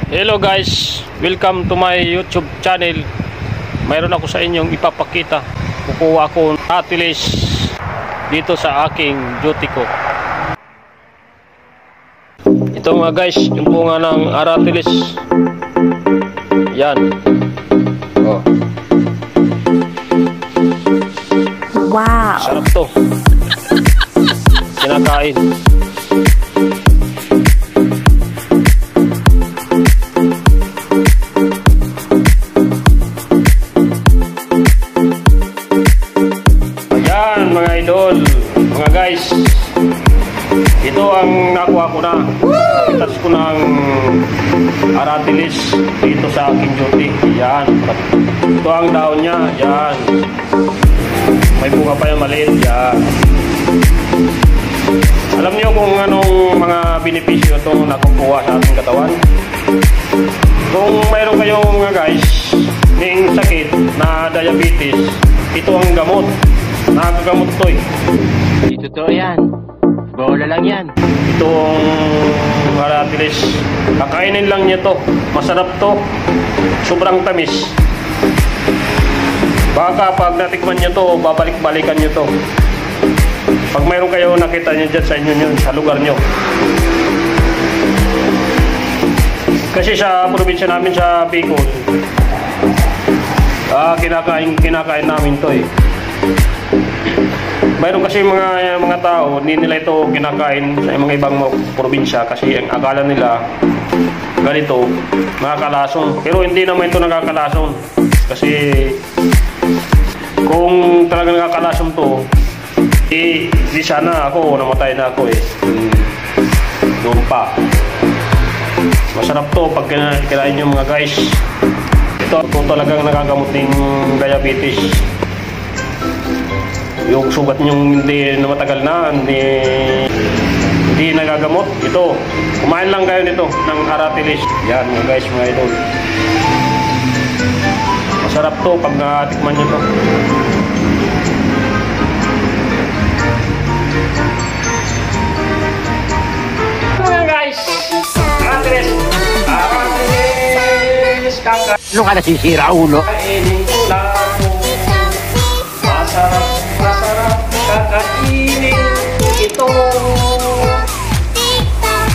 Hello guys, welcome to my YouTube channel. Mayroon ako sa inyong ipapakita. Kukuha ako ng Aratilis dito sa aking duty ko. Ito nga guys, yung bunga ng Aratilis. Yan. Oh. Wow. Sarap to. Kinakain. Mga idol, mga guys, ito ang nakuha ko na. Itas ko ng Aratilis dito sa aking duty. Yan, ito ang daon niya. Yan, may bunga pa yung maliit. Yan, alam niyo kung anong mga benepisyo ito nakukuha sa ating katawan. Kung mayroon kayong mga guys ng sakit na diabetes, ito ang gamot. Nakakagamot to eh. Dito to yan. Bola lang yan. Itong Aratilis, kakainin lang niya to. Masarap to. Sobrang tamis. Baka pag natikman niyo to, babalik-balikan niyo to. Pag mayroon kayo nakita niyo dyan sa inyo yun, sa lugar niyo. Kasi sa probinsya namin sa Bicol, kinakain namin to eh. Mayroon kasi mga tao, hindi nila ito kinakain sa mga ibang probinsya kasi ang akala nila ganito, nakakalasong. Pero hindi naman ito nakakalasong. Kasi kung talagang nakakalasong to, di sana ako, namatay na ako eh. Doon pa. Masarap to pag kinain nyo mga guys. Ito talagang nakagamot ng diabetes. Yung sugat nyong hindi na matagal na, hindi nagagamot. Ito, kumain lang kayo nito ng Aratilis. Yan mga guys, mga idol. Masarap to pag natikman nyo to. Mga guys, Aratilis. Aratilis, kaka. Ano ka nasisira, ulo? Kainin ko lang. Masarap kakainin ito.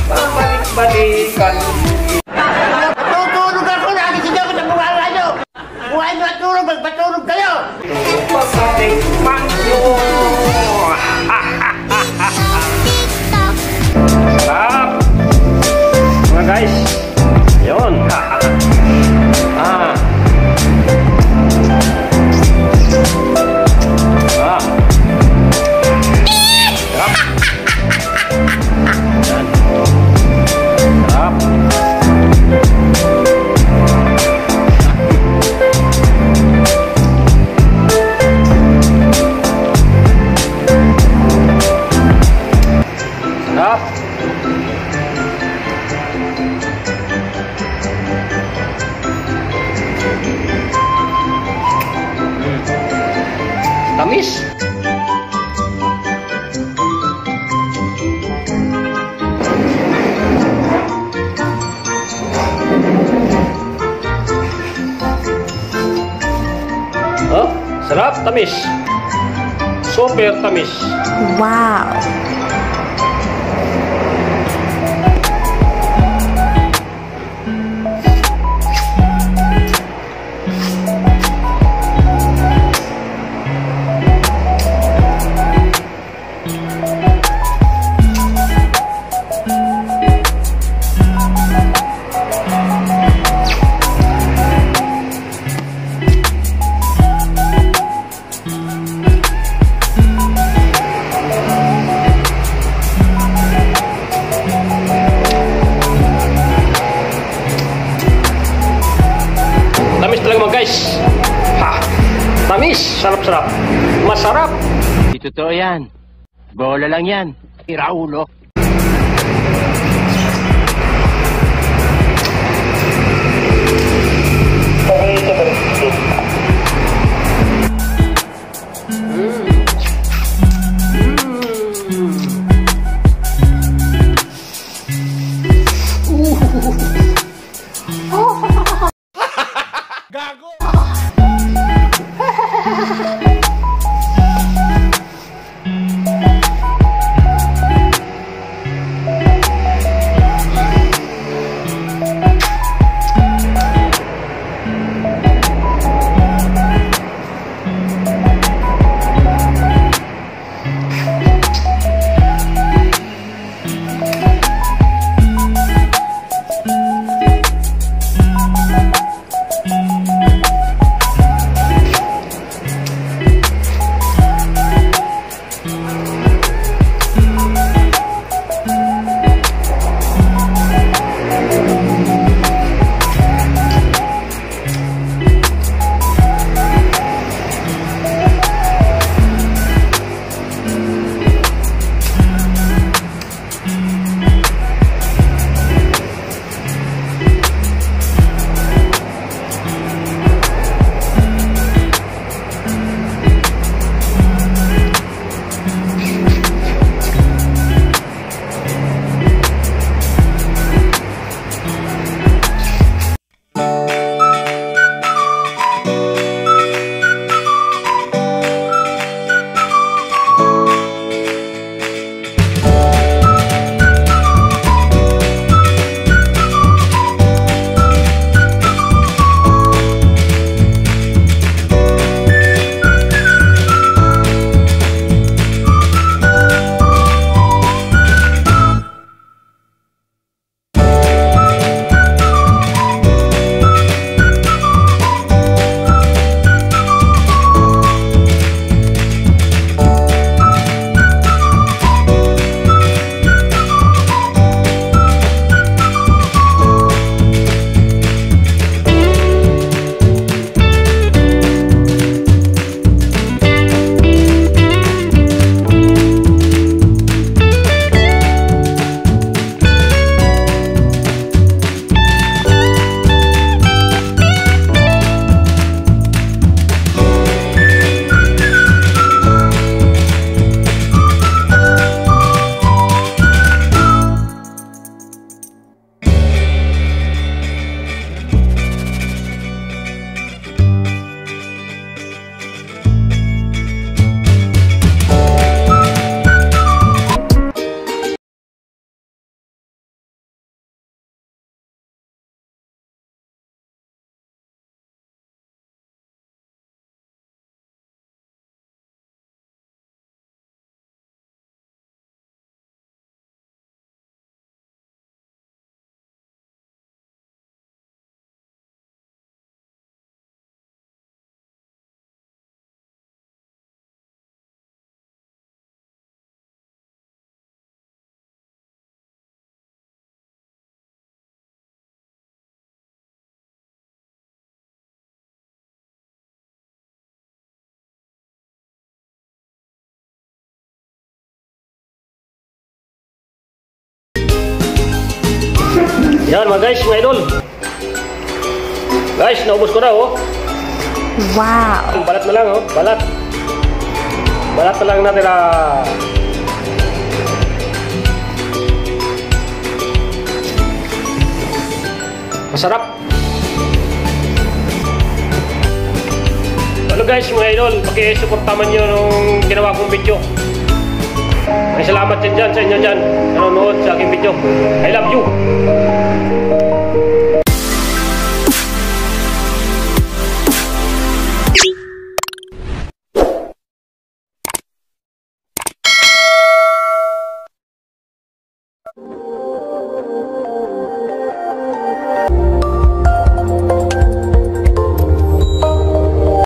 Babalik-balikan. Tutulog ako, nagising ako sa buwala nyo. Buhay nyo at tulog, magpatulog kayo. Pagkatikman nyo. Sarap. Mga guys, yun. Tamis. Oh, sarap, tamis. Super tamis. Wow. Guys, ha, tamis, sarap-sarap, masarap. Dito to yan. Bola lang yan. Sira ulo. Yan mga guys, mga idol. Guys, naubos ko na oh. Wow. Balat na lang oh, balat. Balat na lang natira. Masarap. Hello guys, mga idol, paki-support naman nyo nung ginawa kong video. May salamat din dyan sa inyo dyan nanonood sa aking video. I love you.